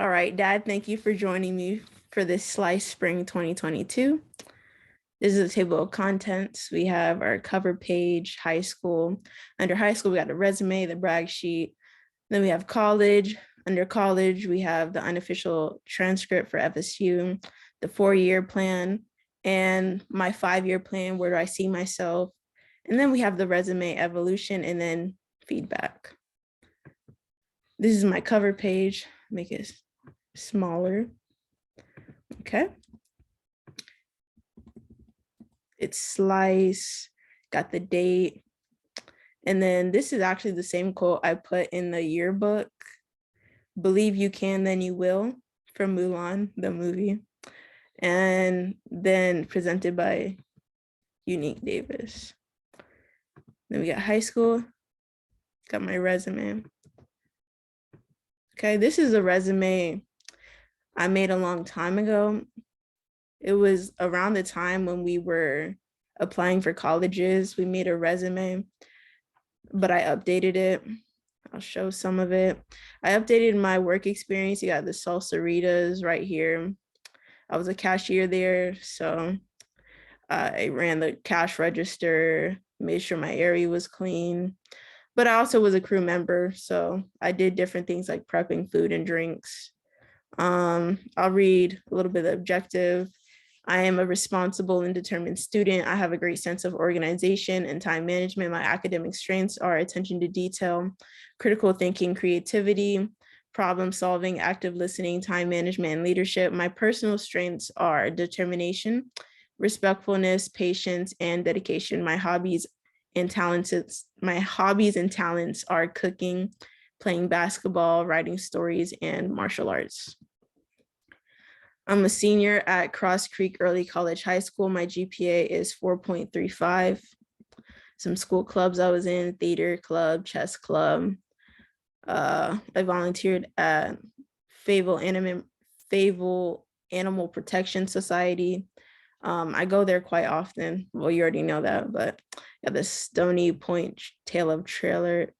All right, Dad, thank you for joining me for this Slice Spring 2022. This is a table of contents. We have our cover page, high school. Under high school, we got a resume, the brag sheet. Then we have college. Under college, we have the unofficial transcript for FSU, the 4-year plan, and my 5-year plan, where do I see myself? And then we have the resume evolution and then feedback. This is my cover page. Make it smaller. Okay. It's slice, got the date. And then this is actually the same quote I put in the yearbook. Believe you can, then you will, from Mulan, the movie. And then presented by Unique Davis. Then we got high school, got my resume. Okay, this is a resume I made a long time ago. It was around the time when we were applying for colleges. We made a resume, but I updated it. I'll show some of it. I updated my work experience. You got the Salsaritas right here. I was a cashier there, so I ran the cash register, made sure my area was clean. But I also was a crew member, so I did different things like prepping food and drinks. I'll read a little bit of the objective. I am a responsible and determined student. I have a great sense of organization and time management. My academic strengths are attention to detail, critical thinking, creativity, problem solving, active listening, time management, and leadership. My personal strengths are determination, respectfulness, patience, and dedication. My hobbies and talents are cooking, playing basketball, writing stories, and martial arts. I'm a senior at Cross Creek Early College High School. My GPA is 4.35. Some school clubs I was in: theater club, chess club. I volunteered at Fable Animal Protection Society. I go there quite often. Well, you already know that, but yeah, the Stony Point Tale of Terror,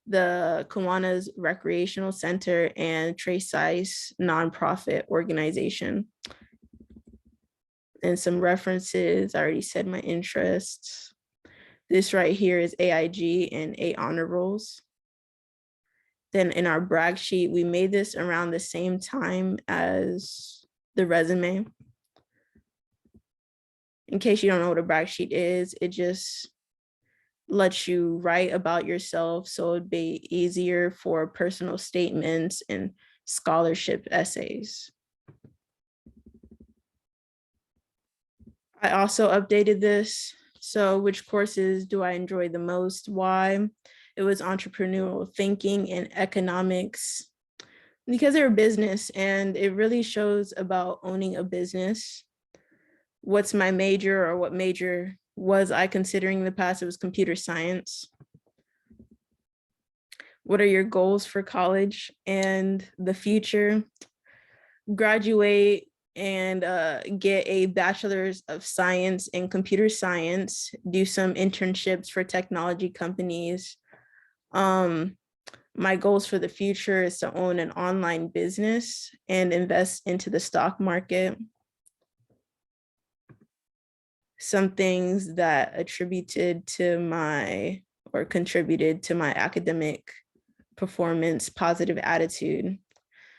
the Kiwanis Recreational Center, and Trace Size nonprofit organization. And some references, I already said my interests. This right here is AIG and 8 honor rolls. Then in our brag sheet, we made this around the same time as the resume. In case you don't know what a brag sheet is, it just lets you write about yourself, so it'd be easier for personal statements and scholarship essays. I also updated this. So which courses do I enjoy the most? Why? It was entrepreneurial thinking and economics, because they're a business and it really shows about owning a business. What's my major, or what major was I considering in the past? It was computer science. What are your goals for college and the future? Graduate and get a bachelor's of science in computer science, do some internships for technology companies. My goals for the future is to own an online business and invest into the stock market. Some things that contributed to my academic performance: positive attitude,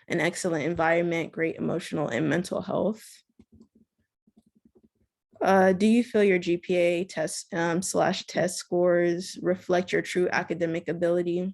an excellent environment, great emotional and mental health. Do you feel your GPA test scores reflect your true academic ability?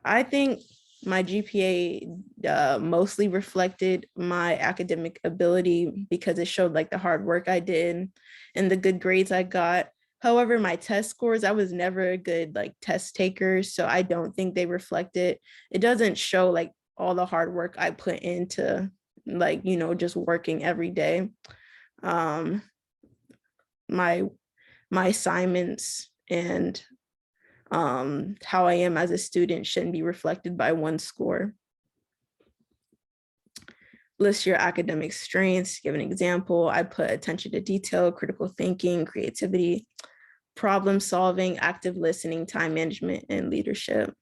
I think my GPA mostly reflected my academic ability because it showed like the hard work I did and the good grades I got. However, my test scores, I was never a good like test taker, so I don't think they reflect it. It doesn't show like all the hard work I put into like, just working every day. My assignments and how I am as a student shouldn't be reflected by one score. List your academic strengths. Give an example. I put attention to detail, critical thinking, creativity, problem solving, active listening, time management, and leadership.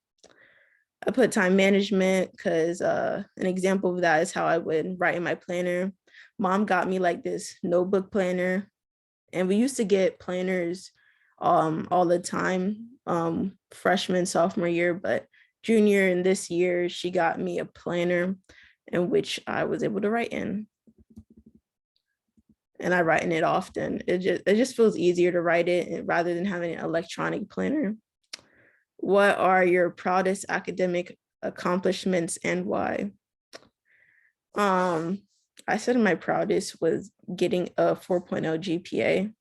I put time management because an example of that is how I would write in my planner. Mom got me like this notebook planner, and we used to get planners all the time, freshman, sophomore year, but junior and this year, she got me a planner in which I was able to write in. And I write in it often. It just feels easier to write it rather than having an electronic planner. What are your proudest academic accomplishments and why? Um, I said my proudest was getting a 4.0 GPA.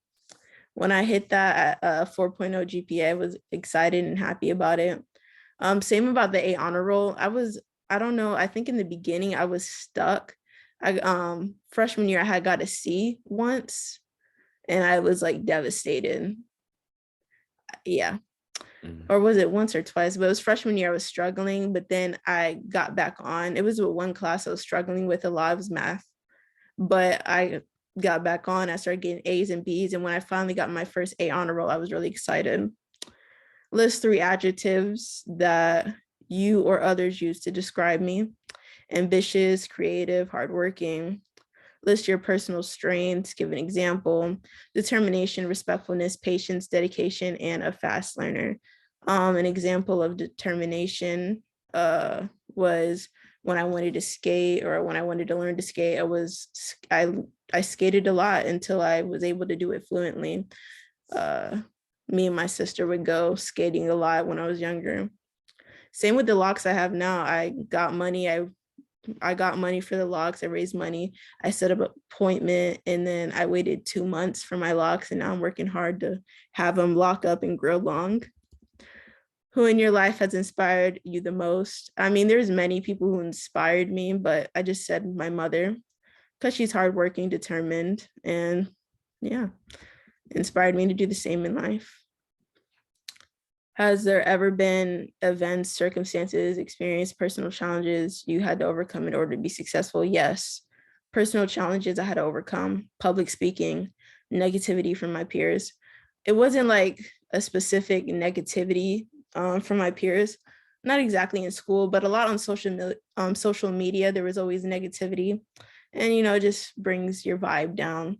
When I hit that at 4.0 GPA, I was excited and happy about it. Same about the A honor roll. I don't know, I think in the beginning I was stuck. Freshman year I had got a C once and I was like devastated. Yeah. Or was it once or twice? But it was freshman year I was struggling, but then I got back on. It was one class I was struggling with a lot, it was math. But I got back on, I started getting A's and B's. And when I finally got my first A honor roll, I was really excited. List 3 adjectives that you or others use to describe me. Ambitious, creative, hardworking. List your personal strengths, give an example. Determination, respectfulness, patience, dedication, and a fast learner. An example of determination was when I wanted to skate or when I wanted to learn to skate, I skated a lot until I was able to do it fluently. Me and my sister would go skating a lot when I was younger. Same with the locks I have now. I got money for the locks. I raised money. I set up an appointment and then I waited 2 months for my locks. And now I'm working hard to have them lock up and grow long. Who in your life has inspired you the most? I mean, there's many people who inspired me, but I just said my mother because she's hardworking, determined, and yeah, inspired me to do the same in life. Has there ever been events, circumstances, experience, personal challenges you had to overcome in order to be successful? Yes. Personal challenges I had to overcome, public speaking, negativity from my peers. It wasn't like a specific negativity from my peers, not exactly in school, but a lot on social media. There was always negativity, and it just brings your vibe down.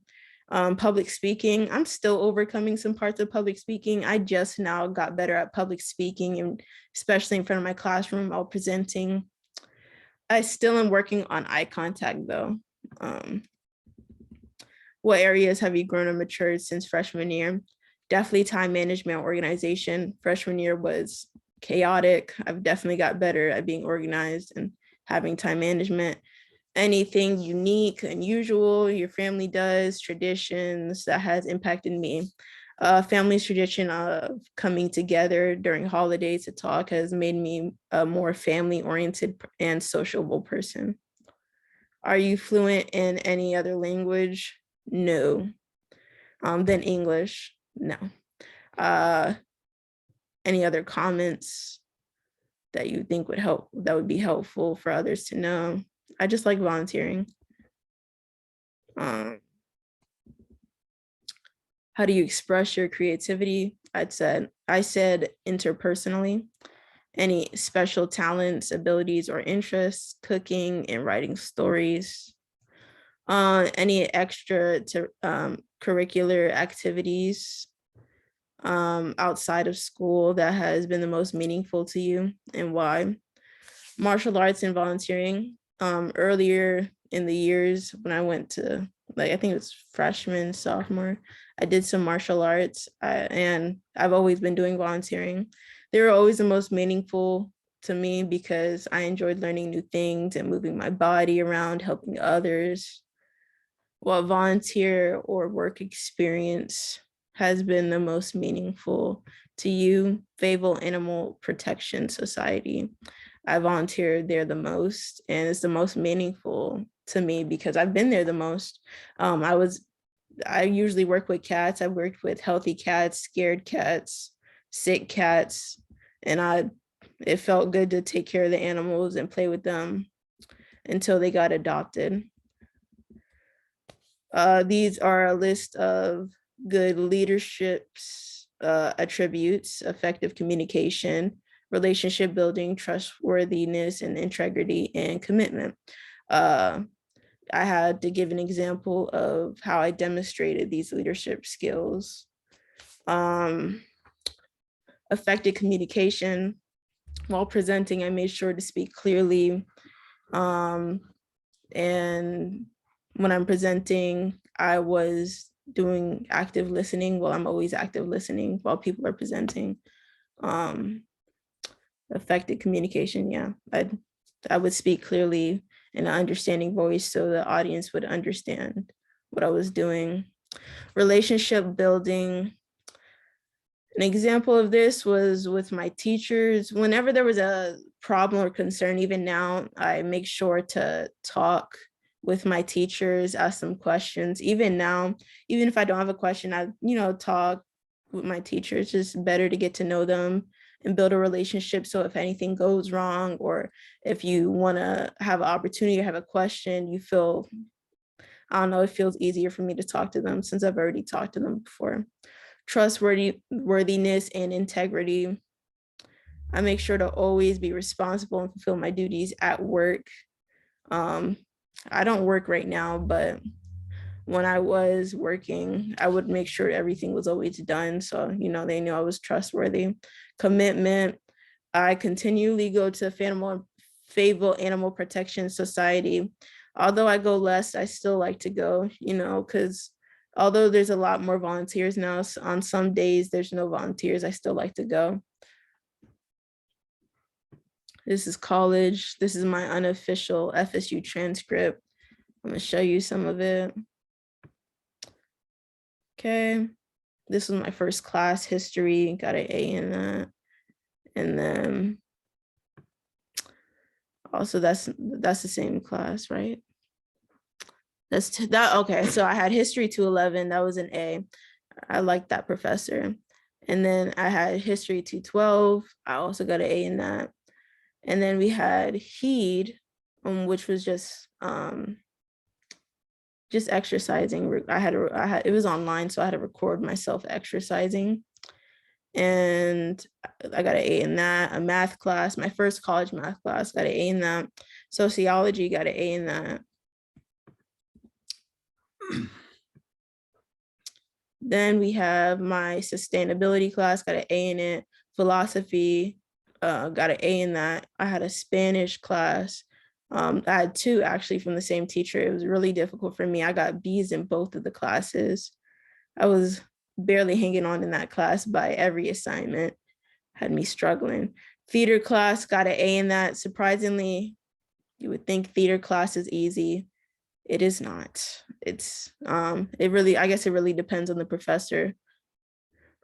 Public speaking, I'm still overcoming some parts of public speaking. I just now got better at public speaking, and especially in front of my classroom while presenting. I still am working on eye contact though. What areas have you grown or matured since freshman year? Definitely time management, organization. Freshman year was chaotic. I've definitely got better at being organized and having time management. Anything unique, unusual your family does, traditions that has impacted me. Family's tradition of coming together during holidays to talk has made me a more family-oriented and sociable person. Are you fluent in any other language? No. Than English? No. Any other comments that you think that would be helpful for others to know? I just like volunteering. How do you express your creativity? I said interpersonally. Any special talents, abilities, or interests, cooking and writing stories. Any extra curricular activities outside of school that has been the most meaningful to you and why? Martial arts and volunteering. Earlier in the years when I went to, like, I think it was freshman, sophomore, I did some martial arts and I've always been doing volunteering. They were always the most meaningful to me because I enjoyed learning new things and moving my body around, helping others. What volunteer or work experience has been the most meaningful to you? Fable Animal Protection Society. I volunteered there the most, and it's the most meaningful to me because I've been there the most. I usually work with cats. I worked with healthy cats, scared cats, sick cats, and it felt good to take care of the animals and play with them until they got adopted. These are a list of good leadership's attributes: effective communication, relationship building, trustworthiness, and integrity and commitment. I had to give an example of how I demonstrated these leadership skills. Effective communication. While presenting, I made sure to speak clearly. And when I'm presenting, I was doing active listening. Well, I'm always active listening while people are presenting. Effective communication, yeah. I would speak clearly in an understanding voice so the audience would understand what I was doing. Relationship building. An example of this was with my teachers. Whenever there was a problem or concern, even now, I make sure to talk with my teachers, ask them questions. Even now, even if I don't have a question, I, talk with my teachers. It's just better to get to know them and build a relationship. So if anything goes wrong, or if you want to have an opportunity to have a question, you feel, I don't know, it feels easier for me to talk to them since I've already talked to them before. Trustworthiness and integrity. I make sure to always be responsible and fulfill my duties at work. I don't work right now, but when I was working, I would make sure everything was always done. So, they knew I was trustworthy. Commitment. I continually go to Fayetteville Animal Protection Society. Although I go less, I still like to go, because although there's a lot more volunteers now, on some days there's no volunteers, I still like to go. This is college. This is my unofficial FSU transcript. I'm gonna show you some of it. Okay, this was my first class, history, got an A in that. And then also that's the same class, right? Okay, so I had history 211, that was an A. I liked that professor. And then I had history 212, I also got an A in that. And then we had HEED, which was just exercising. It was online, so I had to record myself exercising. And I got an A in that. A math class, my first college math class, got an A in that. Sociology, got an A in that. Then we have my sustainability class, got an A in it. Philosophy, got an A in that. I had a Spanish class. I had two actually from the same teacher. It was really difficult for me. I got B's in both of the classes. I was barely hanging on in that class by every assignment, had me struggling. Theater class, got an A in that. Surprisingly, you would think theater class is easy. It is not. It's, I guess it really depends on the professor.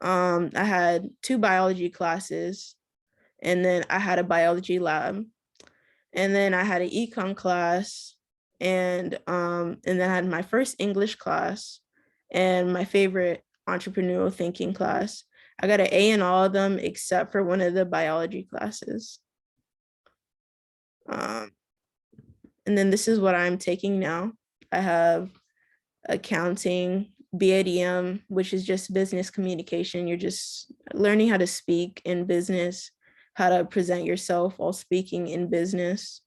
I had two biology classes, and then I had a biology lab, and then I had an econ class, and then I had my first English class and my favorite entrepreneurial thinking class. I got an A in all of them except for one of the biology classes. And then this is what I'm taking now. I have accounting, BADM, which is just business communication. You're just learning how to speak in business, how to present yourself while speaking in business.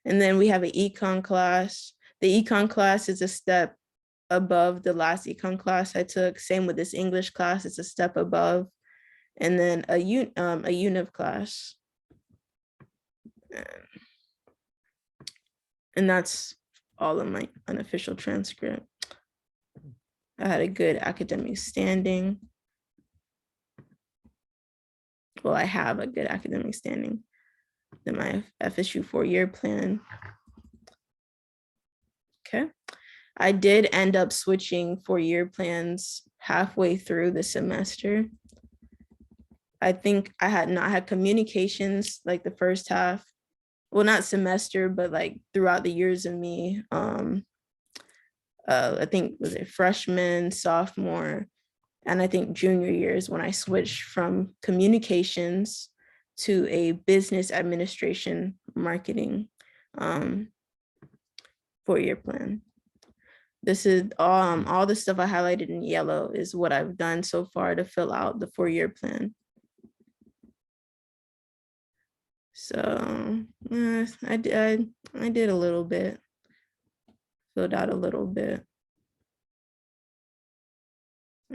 And then we have an econ class. The econ class is a step above the last econ class I took. Same with this English class, it's a step above. And then a univ class. And that's all of my unofficial transcript. I had a good academic standing. Well, I have a good academic standing. Then my FSU 4-year plan. Okay. I did end up switching 4-year plans halfway through the semester. I think I had not had communications like the first half. Well, not semester, but like throughout the years of me. I think was it freshman, sophomore, and I think junior years when I switched from communications to a business administration marketing 4-year plan. This is all the stuff I highlighted in yellow is what I've done so far to fill out the 4-year plan. So I did a little bit, filled out a little bit.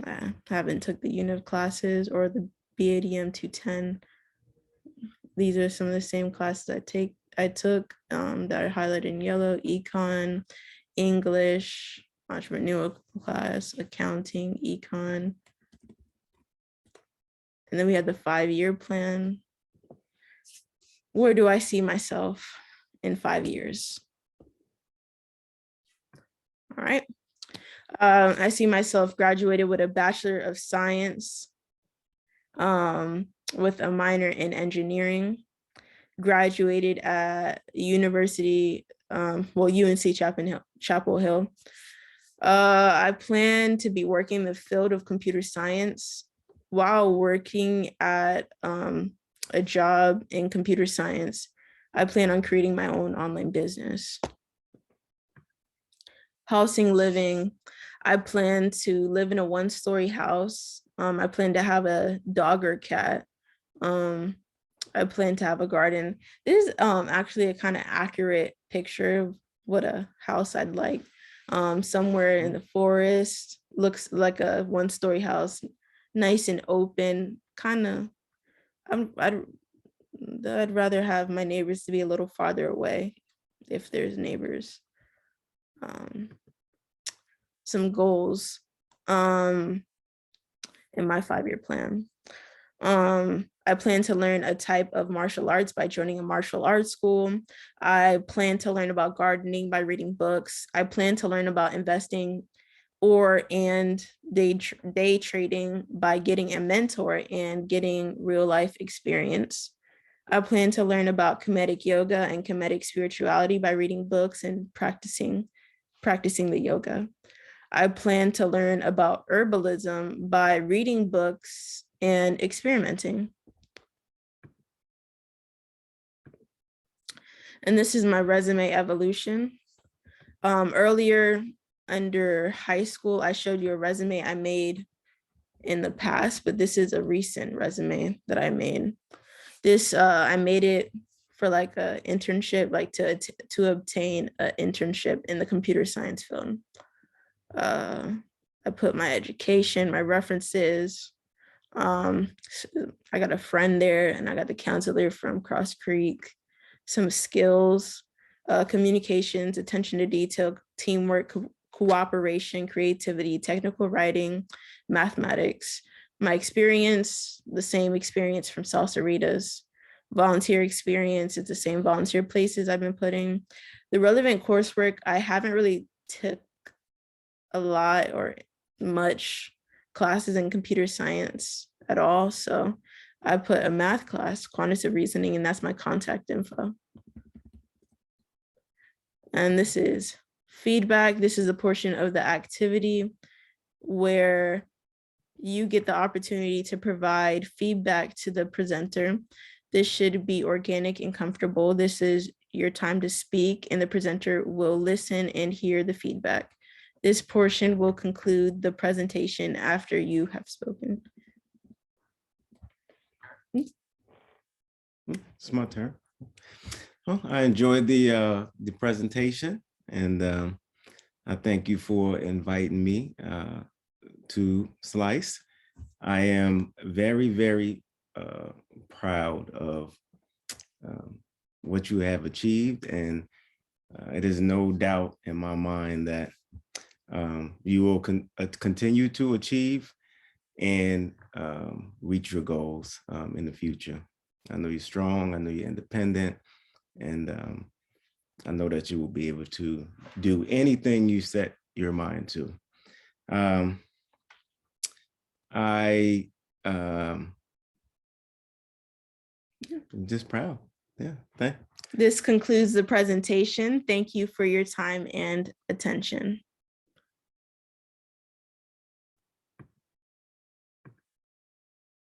I haven't took the unit classes or the BADM 210. These are some of the same classes I took that are highlighted in yellow: econ, English, entrepreneurial class, accounting, econ. And then we had the 5-year plan. Where do I see myself in 5 years? All right. I see myself graduated with a Bachelor of Science with a minor in engineering, graduated at University, UNC Chapel Hill. I plan to be working in the field of computer science while working at a job in computer science. I plan on creating my own online business. Housing, living. I plan to live in a 1-story house. I plan to have a dog or cat. I plan to have a garden. This is actually a kind of accurate picture of what a house I'd like. Somewhere in the forest, looks like a 1-story house, nice and open. Kind of, I'd rather have my neighbors to be a little farther away if there's neighbors. Some goals in my 5-year plan. I plan to learn a type of martial arts by joining a martial arts school. I plan to learn about gardening by reading books. I plan to learn about investing and day trading by getting a mentor and getting real life experience. I plan to learn about Kemetic yoga and Kemetic spirituality by reading books and practicing the yoga. I plan to learn about herbalism by reading books and experimenting. And this is my resume evolution. Earlier under high school, I showed you a resume I made in the past, but this is a recent resume that I made. This, I made it for like an internship, like to obtain an internship in the computer science field. I put my education, my references. I got a friend there, and I got the counselor from Cross Creek. Some skills, communications, attention to detail, teamwork, cooperation, creativity, technical writing, mathematics. My experience, the same experience from Salsaritas. Volunteer experience, it's the same volunteer places I've been putting. The relevant coursework, I haven't really took a lot or much classes in computer science at all. So I put a math class, quantitative reasoning, and that's my contact info. And this is feedback. This is a portion of the activity where you get the opportunity to provide feedback to the presenter. This should be organic and comfortable. This is your time to speak, and the presenter will listen and hear the feedback. This portion will conclude the presentation after you have spoken. It's my turn. Well, I enjoyed the presentation, and I thank you for inviting me to SLICE. I am very, very proud of what you have achieved, and it is no doubt in my mind that you will continue to achieve and reach your goals in the future. I know you're strong, I know you're independent, and I know that you will be able to do anything you set your mind to. I'm just proud. Yeah, thanks. This concludes the presentation. Thank you for your time and attention.